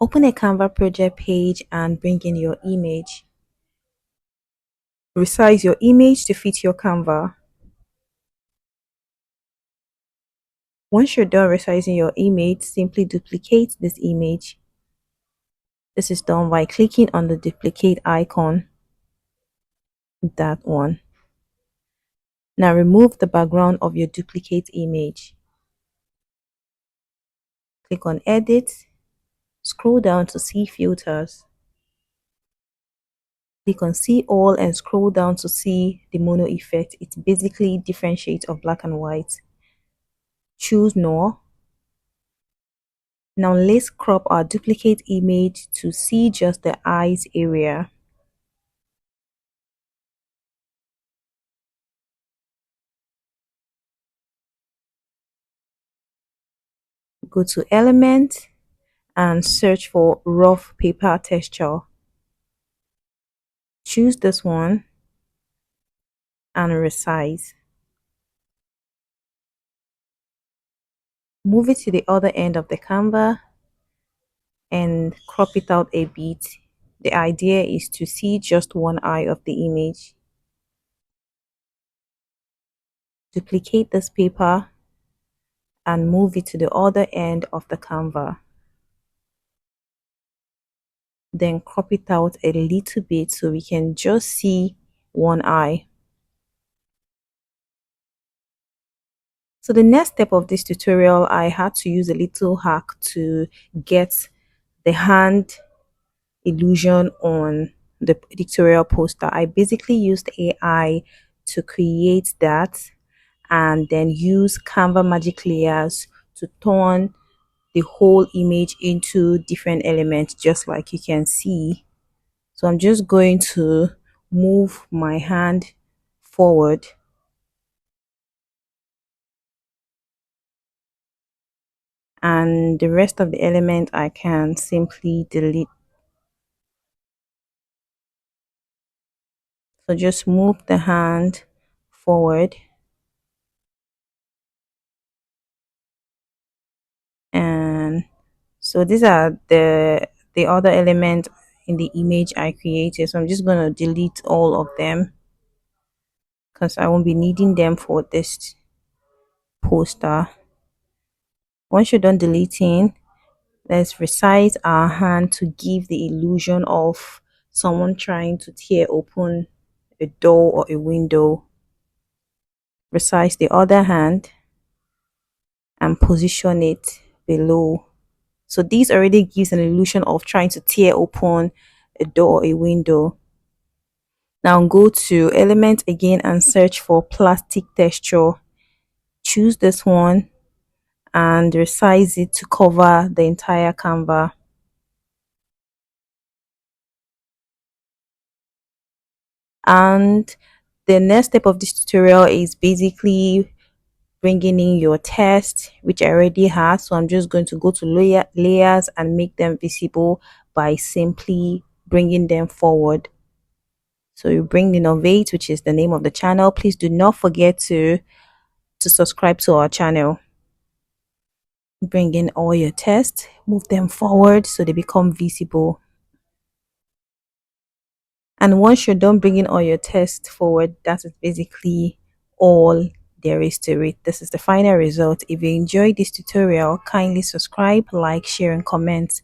Open a Canva project page and bring in your image. Resize your image to fit your Canva. Once you're done resizing your image, simply duplicate this image. This is done by clicking on the duplicate icon, that one. Now remove the background of your duplicate image. Click on Edit, scroll down to See Filters. Click on See All and scroll down to see the mono effect. It basically differentiates of black and white. Choose No. Now let's crop our duplicate image to see just the eyes area. Go to Element and search for rough paper texture. Choose this one and resize. Move it to the other end of the Canva and crop it out a bit. The idea is to see just one eye of the image. Duplicate this paper and move it to the other end of the Canva. Then crop it out a little bit so we can just see one eye. So the next step of this tutorial, I had to use a little hack to get the hand illusion on the editorial poster. I basically used AI to create that and then use Canva magic layers to turn the whole image into different elements, just like you can see. So I'm just going to move my hand forward and the rest of the element I can simply delete. So just move the hand forward and so these are the other element in the image I created. So I'm just going to delete all of them because I won't be needing them for this poster. Once you're done deleting, let's resize our hand to give the illusion of someone trying to tear open a door or a window. Resize the other hand and position it below. So this already gives an illusion of trying to tear open a door or a window. Now go to Element again and search for plastic texture. Choose this one and resize it to cover the entire Canva. And the next step of this tutorial is basically bringing in your text, which I already have. So I'm just going to go to layers and make them visible by simply bringing them forward. So you bring Ninovate, which is the name of the channel. Please do not forget to subscribe to our channel. Bring in all your text, move them forward so they become visible. And once you're done bringing all your text forward, that is basically all there is to it. This is the final result. If you enjoyed this tutorial, kindly subscribe, like, share, and comment.